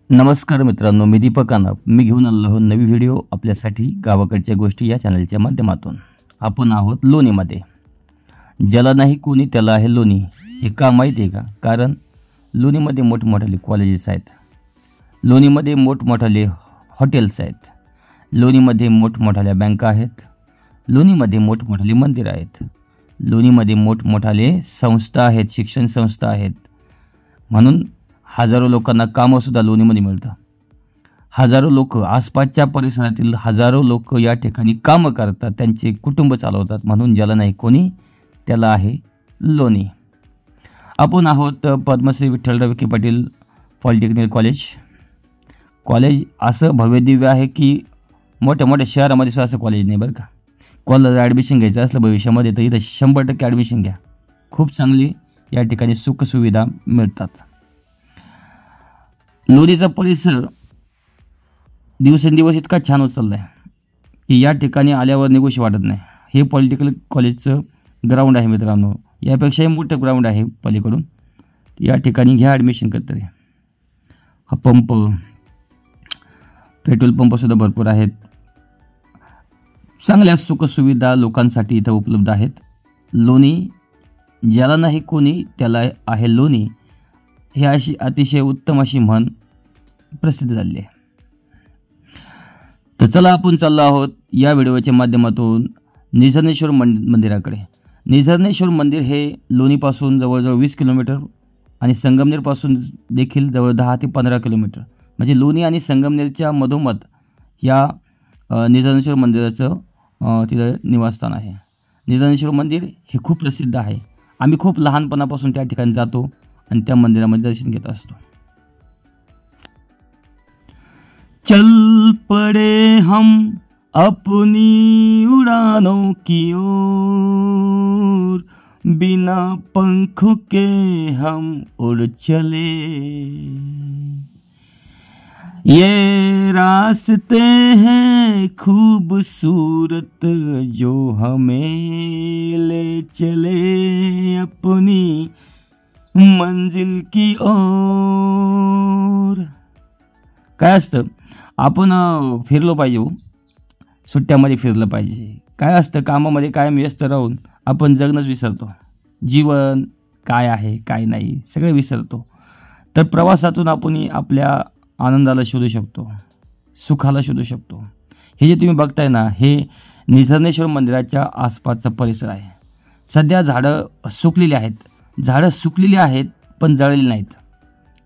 नमस्कार मित्रांनो, मी दीपक कानप. मी घेऊन आलो आहोत नवी व्हिडिओ आपल्यासाठी गावाकडच्या गोष्टी या चॅनलच्या माध्यमातून. आपण आहोत लोणीमध्ये. ज्याला नाही कोणी त्याला आहे लोणी. हे का माहिती आहे का? कारण लोणीमध्ये मोठमोठाले कॉलेजेस आहेत, लोणीमध्ये मोठमोठाले हॉटेल्स आहेत, लोणीमध्ये मोठमोठाल्या बँका आहेत, लोणीमध्ये मोठमोठाले मंदिर आहेत, लोणीमध्ये मोठमोठाले संस्था आहेत, शिक्षण संस्था आहेत. म्हणून हजारो लोकांना कामंसुद्धा लोणीमध्ये मिळतं. हजारो लोक, आसपासच्या परिसरातील हजारो लोक या ठिकाणी कामं करतात, त्यांचे कुटुंब चालवतात. म्हणून ज्याला नाही कोणी त्याला आहे लोणी. आपण आहोत पद्मश्री विठ्ठलराव विखे पाटील पॉलिटेक्निकल कॉलेज. असं भव्यदिव्य आहे की मोठ्या मोठ्या शहरामध्ये सुद्धा असं कॉलेज नाही बरं का. कॉलेजला ॲडमिशन घ्यायचं असलं भविष्यामध्ये तर इथं 100% ॲडमिशन घ्या. खूप चांगली या ठिकाणी सुखसुविधा मिळतात. लोणीचा परिसर दिवसेंदिवस इतका छान होत चालला आहे की या ठिकाणी आल्यावर निघूशी वाटत नाही. हे पॉलिटिकल कॉलेजचं ग्राउंड आहे मित्रांनो. यापेक्षाही मोठं ग्राउंड आहे पलीकडून. या ठिकाणी घ्या ॲडमिशन करता. हा पंप, पेट्रोल पंपसुद्धा भरपूर आहेत. चांगल्या सुखसुविधा लोकांसाठी इथं उपलब्ध आहेत. लोणी ज्याला नाही कोणी त्याला आहे लोणी, ही अशी अतिशय उत्तम अशी म्हण प्रसिद्ध झाली आहे. तर चला आपण चाललो आहोत या व्हिडिओच्या माध्यमातून निझर्णेश्वर मंदिराकडे. निझर्णेश्वर मंदिर हे लोणीपासून जवळजवळ 20 किलोमीटर आणि संगमनेरपासून देखील जवळ 10 ते 15 किलोमीटर, म्हणजे लोणी आणि संगमनेरच्या मधोमध या निझर्णेश्वर मंदिराचं तिथं निवासस्थान आहे. निझर्णेश्वर मंदिर हे खूप प्रसिद्ध आहे. आम्ही खूप लहानपणापासून त्या ठिकाणी जातो आणि त्या मंदिरामध्ये दर्शन घेत असतो. चल पड़े हम अपनी उड़ानों की ओर, बिना पंखों के हम उड़ चले, ये रास्ते हैं खूबसूरत जो हमें ले चले अपनी मंजिल की ओर. काय असतं, आपण फिरलो पाहिजे, सुट्ट्यामध्ये फिरलं पाहिजे. काय असतं, कामामध्ये कायम व्यस्त राहून आपण जगणंच विसरतो. जीवन काय आहे काय नाही सगळे विसरतो. तर प्रवासातून आपण आपल्या आनंदाला शोधू शकतो, सुखाला शोधू शकतो. हे जे तुम्ही बघताय ना, हे निझर्णेश्वर मंदिराच्या आसपासचा परिसर आहे. सध्या झाडं सुकलेली आहेत. झाडं सुकलेली आहेत पण जळलेली नाहीत,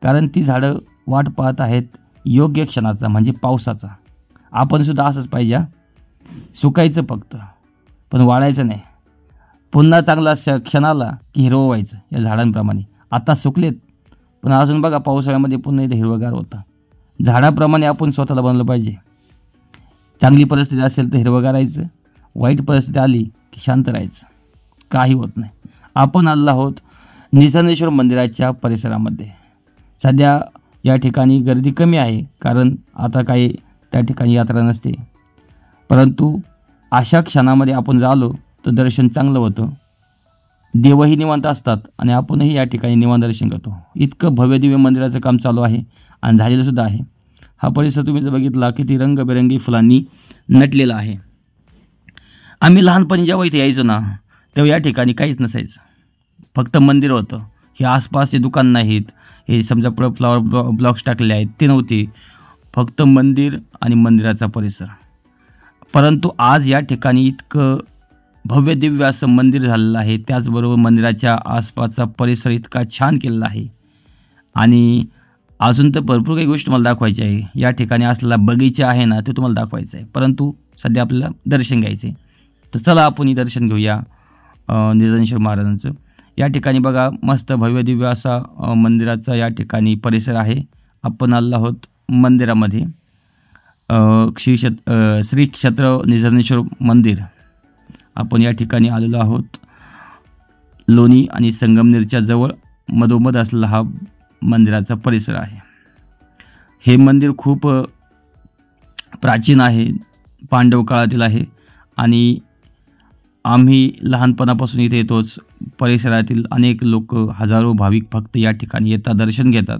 कारण ती झाडं वाट पाहत आहेत योग्य क्षणाचा, म्हणजे पावसाचा. आपणसुद्धा असंच पाहिजे, सुकायचं फक्त पण वाळायचं नाही. पुन्हा चांगला क्षण आला की हिरवं व्हायचं या झाडांप्रमाणे. आता सुकलेत पण अजून बघा पावसाळ्यामध्ये पुन्हा इथे हिरवगार होतं. झाडाप्रमाणे आपण स्वतःला बनलं पाहिजे. चांगली परिस्थिती असेल तर हिरवगार राहायचं, वाईट परिस्थिती आली की शांत राहायचं, काही होत नाही. आपण आलो आहोत निझर्णेश्वर मंदिराच्या परिसरामध्ये. सध्या या ठिकाणी गर्दी कमी आहे, कारण आता काही त्या ठिकाणी यात्रा नसते. परंतु अशा क्षणामध्ये आपण झालो तर दर्शन चांगलं होतं. देवही निवांत असतात आणि आपणही या ठिकाणी निवांत दर्शन करतो. इतकं भव्यदिव्य मंदिराचं काम चालू आहे आणि झालेलंसुद्धा आहे. हा परिसर तुम्ही जर बघितला किती रंगबेरंगी फुलांनी नटलेला आहे. आम्ही लहानपणी जेव्हा इथे यायचो ना, तेव्हा या ठिकाणी काहीच नसायचं, फक्त मंदिर होतं. हे आसपासचे दुकान नाहीत, हे समजा फ्लॉवर ब्लॉक्स टाकले आहेत ते नव्हते, फक्त मंदिर आणि मंदिराचा परिसर. परंतु आज या ठिकाणी इतकं भव्य दिव्य असं मंदिर झालेलं आहे. त्याचबरोबर मंदिराच्या आसपासचा परिसर इतका छान केलेला आहे. आणि अजून तर भरपूर काही गोष्टी मला दाखवायची आहे. या ठिकाणी असलेला बगीचा आहे ना, तो तुम्हाला दाखवायचा आहे, परंतु सध्या आपल्याला दर्शन घ्यायचं आहे. तर चला आपण दर्शन घेऊया निझर्णेश्वर महाराजांचं. या ठिकाणी बघा मस्त भव्यदिव्य असा मंदिराचा या ठिकाणी परिसर आहे. आपण आलो आहोत मंदिरामध्ये. श्री क्षेत्र निझर्णेश्वर मंदिर आपण या ठिकाणी आलेलो आहोत. लोणी आणि संगमनेरच्या जवळ मधोमध असलेला हा मंदिराचा परिसर आहे. हे मंदिर खूप प्राचीन आहे, पांडव काळातील आहे आणि आम्ही लहानपणापासून इथे येतोच. परिसरातील अनेक लोक, हजारो भाविक भक्त या ठिकाणी येतात, दर्शन घेतात.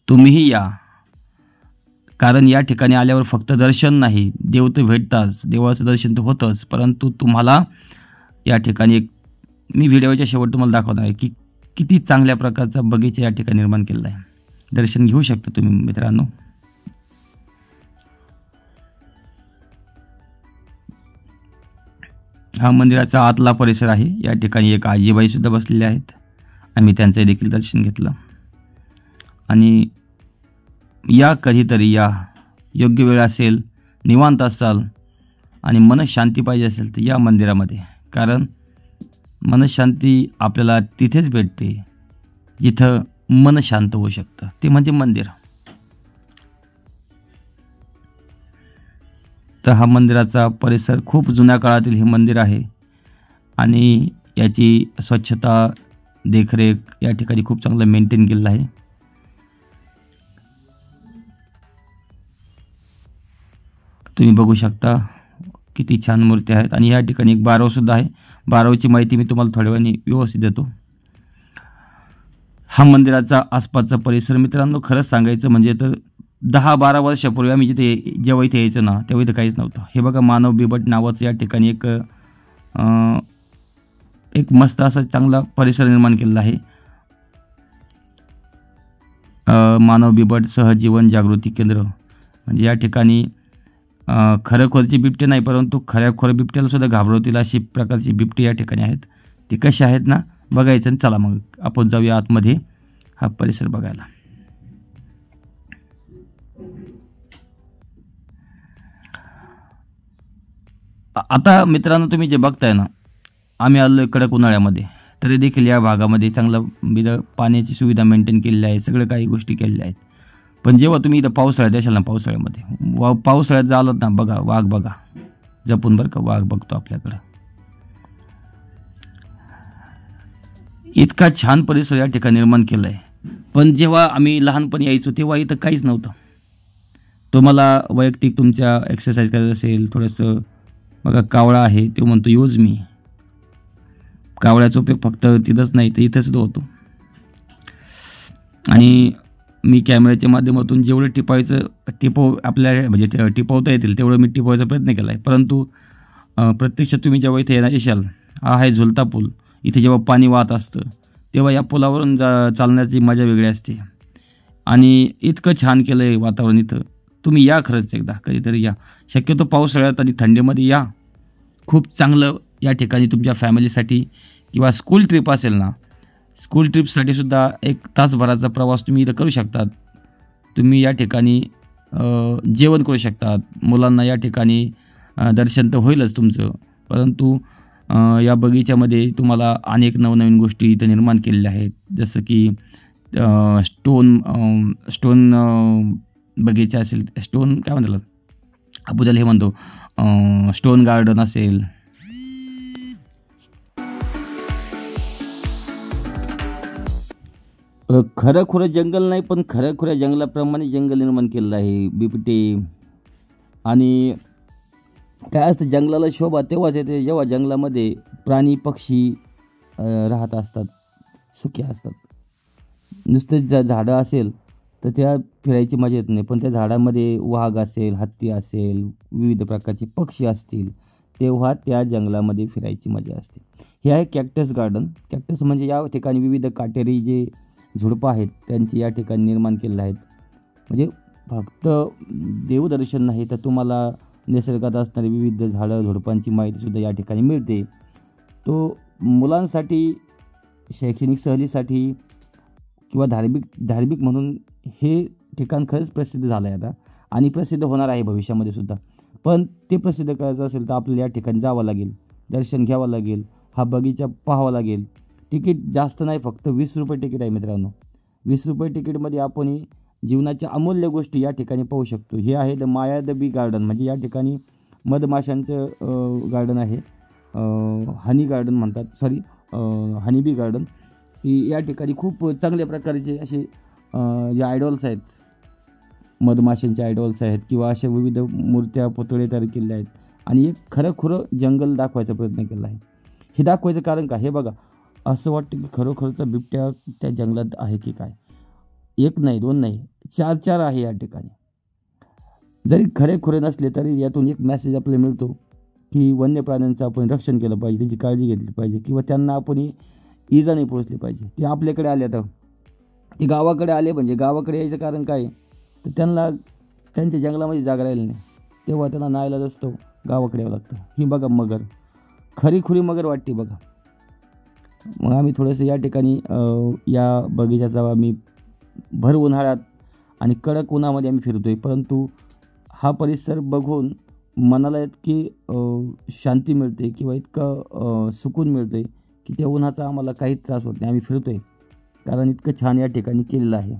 तुम्हीही या. कारण या ठिकाणी आल्यावर फक्त दर्शन नाही, देव तर भेटताच, देवाचं दर्शन तर होतंच, परंतु तुम्हाला या ठिकाणी एक मी व्हिडिओच्या शेवट तुम्हाला दाखवणार आहे की किती चांगल्या प्रकारचा बगीचा या ठिकाणी निर्माण केलेला आहे. दर्शन घेऊ शकता तुम्ही मित्रांनो. हा मंदिराचा आतला परिसर आहे. या ठिकाणी एक आजीबाई सुद्धा बसलेल्या आहेत. आम्ही त्यांचे देखील दर्शन घेतलं. आणि या कधीतरी या, योग्य वेळ असेल, निवांत असाल आणि मनशांती पाहिजे असेल तर या मंदिरामध्ये, कारण मनशांती आपल्याला तिथेच भेटते जिथं मन शांत होऊ शकतं, ते म्हणजे मंदिर. तर हा मंदिराचा परिसर खूप जुन्या काळातील हे मंदिर आहे आणि याची स्वच्छता, देखरेख या ठिकाणी खूप चांगलं मेंटेन केलेलं आहे. तुम्ही बघू शकता किती छान मूर्ती आहेत. आणि या ठिकाणी एक बारव सुद्धा आहे. बारवची माहिती मी तुम्हाला थोड्या वेळाने व्यवस्थित देतो. हा मंदिराचा आसपासचा परिसर मित्रांनो, खरंच सांगायचं म्हणजे तर 10-12 वर्षापूर्वी आम्ही जेव्हा इथे यायचं ना, तेव्हा इथं काहीच नव्हतं. हे बघा, मानव बिबट नावाचं या ठिकाणी एक मस्त असा चांगला परिसर निर्माण केलेला आहे. मानव बिबट सहजीवन जागृती केंद्र, म्हणजे या ठिकाणी खरोखरची बिबटे नाही, परंतु खऱ्याखोर बिबट्याला सुद्धा घाबरवतील अशी प्रकारची बिबटे या ठिकाणी आहेत. ते कसे आहेत ना बघायचं. आणि चला मग आपण जाऊया आतमध्ये हा परिसर बघायला. आता मित्रांनो, तुम्ही जे बघताय ना, आम्ही आलो कडक उन्हाळ्यामध्ये, तरी देखील या भागामध्ये चांगलं पाण्याची सुविधा मेंटेन केलेली आहे, सगळं काही गोष्टी केलेल्या आहेत. पण जेव्हा तुम्ही इथं पावसाळ्यात असाल ना, पावसाळ्यात जालात ना, बघा वाघ, बघा जपून बरं का, वाघ बघतो आपल्याकडं. इतका छान परिसर या ठिकाणी निर्माण केला आहे. पण जेव्हा आम्ही लहानपणी यायचो तेव्हा इथं काहीच नव्हतं. तुम्हाला वैयक्तिक तुमच्या एक्सरसाइज करायचं असेल थोडंसं, बघा कावळा आहे, तो म्हणतो यूज मी. कावळ्याचा उपयोग फक्त तिथंच नाही तर इथंच होतो. आणि मी कॅमेऱ्याच्या माध्यमातून जेवढं आपल्याला म्हणजे टिपवता येतील तेवढं मी टिपवायचा प्रयत्न केला आहे. परंतु प्रत्यक्षात तुम्ही जेव्हा इथे येशाल, हा आहे झुलता पूल. इथे जेव्हा पाणी वाहत असतं तेव्हा या पुलावरून चालण्याची मजा वेगळी असते. आणि इतकं छान केलं आहे वातावरण इथं. तुम्ही या खरंच एकदा कधीतरी या. शक्यतो पावसाळ्यात आणि थंडीमध्ये या. खूप चांगलं या ठिकाणी तुमच्या फॅमिलीसाठी किंवा स्कूल ट्रिप असेल ना, स्कूल ट्रिपसाठी सुद्धा 1 तासभराचा प्रवास तुम्ही इथं करू शकतात. तुम्ही या ठिकाणी जेवण करू शकतात. मुलांना या ठिकाणी दर्शन तर होईलच तुमचं, परंतु या बगीच्यामध्ये तुम्हाला अनेक नवनवीन गोष्टी इथं निर्माण केलेल्या आहेत. जसं की स्टोन बगीचा असेल, स्टोन काय म्हणतात आपण त्याला, हे म्हणतो स्टोन गार्डन असेल. खरंखुरं जंगल नाही, पण खऱ्याखुऱ्या जंगलाप्रमाणे जंगल निर्माण केलेलं आहे. बिबटे आणि काय असतं, जंगलाला शोभा तेव्हाच येते जेव्हा जंगलामध्ये प्राणी पक्षी राहत असतात, सुखी असतात. नुसतं झाडं असेल तर त्या फिरायची मजा येत नाही, पण त्या झाडामध्ये वाघ असेल, हत्ती असेल, विविध प्रकारचे पक्षी असतील, तेव्हा त्या जंगलामध्ये फिरायची मजा असते. हे आहे कॅक्टस गार्डन. कॅक्टस म्हणजे या ठिकाणी विविध काटेरी जे झुडपं आहेत त्यांची या ठिकाणी निर्माण केलेलं आहेत. म्हणजे फक्त देवदर्शन नाही तर तुम्हाला निसर्गात असणारी विविध झाडं झुडपांची माहितीसुद्धा या ठिकाणी मिळते. तो मुलांसाठी, शैक्षणिक सहलीसाठी किंवा धार्मिक म्हणून हे ठिकाण खरंच प्रसिद्ध झालं आहे आता आणि प्रसिद्ध होणार आहे भविष्यामध्ये सुद्धा. पण ते प्रसिद्ध करायचं असेल तर आपल्याला या ठिकाणी जावं लागेल, दर्शन घ्यावं लागेल, हा बगीचा पाहावा लागेल. तिकीट जास्त नाही, फक्त 20 रुपये तिकीट आहे मित्रांनो. 20 रुपये तिकीटमध्ये आपण जीवनाच्या अमूल्य गोष्टी या ठिकाणी पाहू शकतो. हे आहे माया द बी गार्डन, म्हणजे या ठिकाणी मधमाशांचं गार्डन आहे. हनी गार्डन म्हणतात, हनी बी गार्डन. ही या ठिकाणी खूप चांगल्या प्रकारचे असे जे आयडॉल्स आहेत, मधमाशांचे आयडॉल्स आहेत किंवा अशा विविध मूर्त्या पुतळे तयार केले आहेत. आणि एक खरंखुरं जंगल दाखवायचा प्रयत्न केला आहे. हे दाखवायचं कारण का, हे बघा असं वाटतं की खरोखरचा बिबट्या त्या जंगलात आहे की काय. 1 नाही 2 नाही 4 आहे या ठिकाणी. जरी खरेखुरे नसले तरी यातून एक मेसेज आपल्याला मिळतो की वन्य प्राण्यांचं आपण रक्षण केलं पाहिजे, त्यांची काळजी घेतली पाहिजे किंवा त्यांना आपण इजा नाही पोचली पाहिजे. ते आपल्याकडे आले, आता ते गावाकडे आले म्हणजे गावाकडे यायचं कारण काय तर त्यांना त्यांच्या जंगलामध्ये जागा राहिली नाही, तेव्हा त्यांना नाईलाज असतो गावाकडे यावं लागतं. ही बघा मगर, खरीखुरी मगर वाटते बघा. मग आम्ही थोडंसं या ठिकाणी या बगीचाचा आम्ही भर उन्हाळ्यात आणि कडक उन्हामध्ये आम्ही फिरतो आहे, परंतु हा परिसर बघून मनाला इतकी शांती मिळते किंवा इतकं सुकून मिळतं आहे की त्या उन्हाचा आम्हाला काहीच त्रास होत नाही. आम्ही फिरतो आहे कारण इतकं छान या ठिकाणी केलेलं आहे.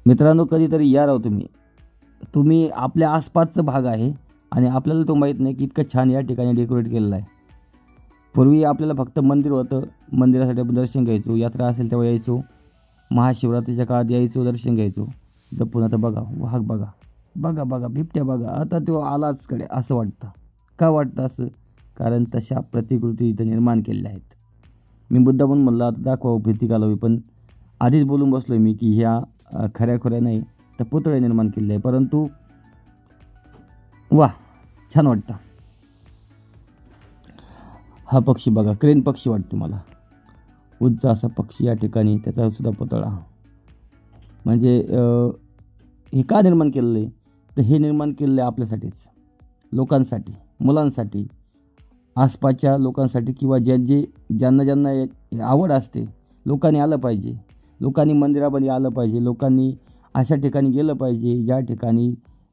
मित्रांनो, कधीतरी या राव तुम्ही आपल्या आसपासचा भाग आहे आणि आपल्याला तो माहीत नाही की इतकं छान या ठिकाणी डेकोरेट केलेलं आहे. पूर्वी आपल्याला फक्त मंदिर होतं, मंदिरासाठी आपण दर्शन घ्यायचो, यात्रा असेल तेव्हा यायचो, महाशिवरात्रीच्या काळात यायचो, दर्शन घ्यायचो जपून. आता बघा वाघ, बघा बघा बघा बिबट्या बघा, आता तो आलाच कडे असं वाटतं. का वाटतं असं? कारण तशा प्रतिकृती इथं निर्माण केलेल्या आहेत. मी मुद्दा म्हणून म्हणलं आता दाखवावं, भीती घालावी, पण आधीच बोलून बसलो मी की ह्या खऱ्या नाही तर पुतळे निर्माण केलेले आहे. परंतु वा छान वाटतं. हा पक्षी बघा, क्रेन पक्षी वाटतो मला, उंच असा पक्षी या ठिकाणी, त्याचा सुद्धा पुतळा. म्हणजे हे का निर्माण केलेलं आहे तर हे निर्माण केलेलं आहे आपल्यासाठीच, लोकांसाठी, मुलांसाठी, आसपासच्या लोकांसाठी किंवा ज्यांना आवड असते लोकांनी आलं पाहिजे, लोकांनी मंदिरामध्ये आलं पाहिजे, लोकांनी अशा ठिकाणी गेलं पाहिजे ज्या ठिकाणी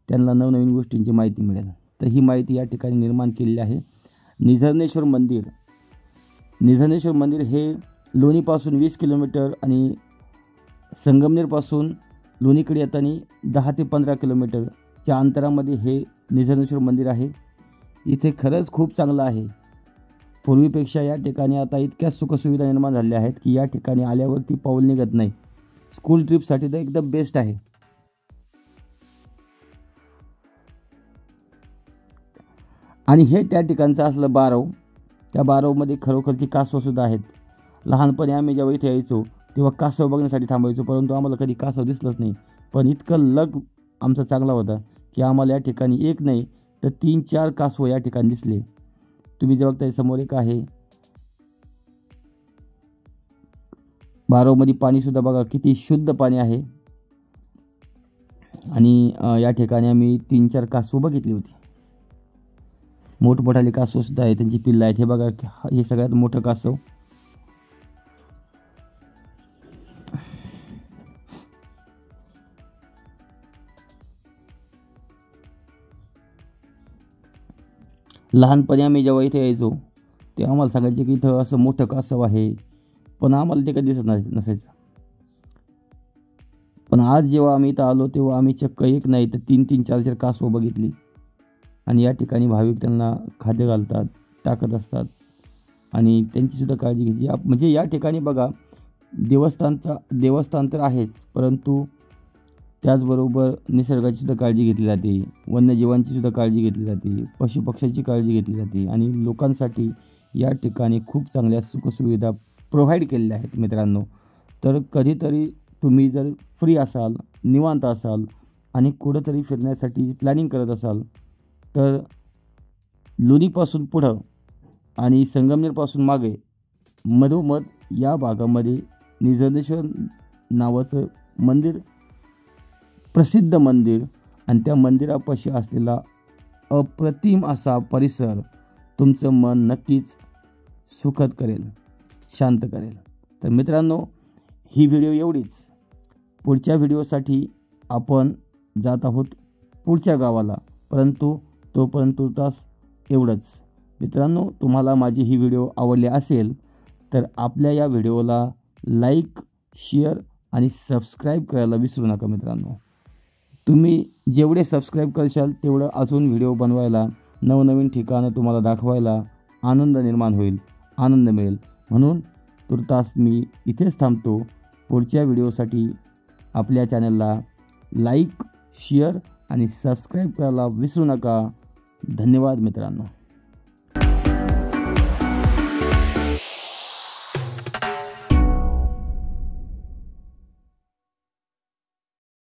त्यांना नवनवीन गोष्टींची माहिती मिळेल. तर ही माहिती या ठिकाणी निर्माण केलेली आहे. निझर्णेश्वर मंदिर हे लोणीपासून 20 किलोमीटर आणि संगमनेरपासून लोणीकडे येताना 10 ते 15 किलोमीटरच्या अंतरामध्ये हे निझर्णेश्वर मंदिर आहे. इथे खरंच खूप चांगलं आहे. पूर्वीपेक्षा या ठिकाणी आता इतक्या सुखसुविधा निर्माण झालेल्या आहेत की या ठिकाणी आल्यावरती पाऊल निघत नाही. स्कूल ट्रिपसाठी तर एकदम बेस्ट आहे. आणि हे त्या ठिकाणचं असलं बारव, त्या बारवमध्ये खरोखरची कासवसुद्धा आहेत. लहानपणी आम्ही जेव्हा इथे यायचो तेव्हा कासव बघण्यासाठी थांबायचो, परंतु आम्हाला कधी कासव दिसलंच नाही. पण इतकं लक आमचा चांगला होता की आम्हाला या ठिकाणी एक नाही तर 3-4 कासव या ठिकाणी दिसले. तुम्ही जे बघताय समोर एक आहे. बारवमध्ये पाणीसुद्धा बघा किती शुद्ध पाणी आहे. आणि या ठिकाणी आम्ही 3-4 कासव बघितली होती. मोठमोठाले कासवसुद्धा आहे, त्यांची पिल्लं आहेत. हे बघा, हे सगळ्यात मोठं कासव. लहानपणी आम्ही जेव्हा इथे यायचो तेव्हा आम्हाला सांगायचे की इथं असं मोठं कासव आहे, पण आम्हाला ते कधी दिसत नसायचं. पण आज जेव्हा आम्ही इथं आलो तेव्हा आम्ही चक्क एक नाही तर 3-3, 4-4 कासव बघितली. आणि या ठिकाणी भाविक त्यांना खाद्य घालतात, टाकत असतात आणि त्यांचीसुद्धा काळजी घ्यायची. म्हणजे या ठिकाणी बघा, देवस्थान तर आहेच, परंतु त्याचबरोबर निसर्गाचीसुद्धा काळजी घेतली जाते, वन्यजीवांचीसुद्धा काळजी घेतली जाते, पशुपक्ष्यांची काळजी घेतली जाते आणि लोकांसाठी या ठिकाणी खूप चांगल्या सुखसुविधा प्रोव्हाइड केलेल्या आहेत. मित्रांनो, तर कधीतरी तुम्ही जर फ्री असाल, निवांत असाल आणि कुठंतरी फिरण्यासाठी प्लॅनिंग करत असाल तर लोणीपासून पुढं आणि संगमनेरपासून मागे मधोमध या भागामध्ये निझर्णेश्वर नावाचं मंदिर, प्रसिद्ध मंदिर, आणि त्या मंदिरापाशी असलेला अप्रतिम असा परिसर तुमचं मन नक्कीच सुखद करेल, शांत करेल. तर मित्रांनो, ही व्हिडिओ एवढीच. पुढच्या व्हिडिओसाठी आपण जात आहोत पुढच्या गावाला, परंतु तोपर्यंत तुर्तास एवढंच. मित्रांनो, तुम्हाला माझी ही व्हिडिओ आवडली असेल तर आपल्या या व्हिडिओला लाईक, शेअर आणि सबस्क्राईब करायला विसरू नका. मित्रांनो, तुम्ही जेवढे सबस्क्राईब करशाल तेवढं अजून व्हिडिओ बनवायला, नवनवीन ठिकाणं तुम्हाला दाखवायला आनंद निर्माण होईल, आनंद मिळेल. म्हणून तुर्तास मी इथेच थांबतो. पुढच्या व्हिडिओसाठी आपल्या चॅनलला लाईक, शेअर आणि सबस्क्राईब करायला विसरू नका. धन्यवाद मित्रांनो.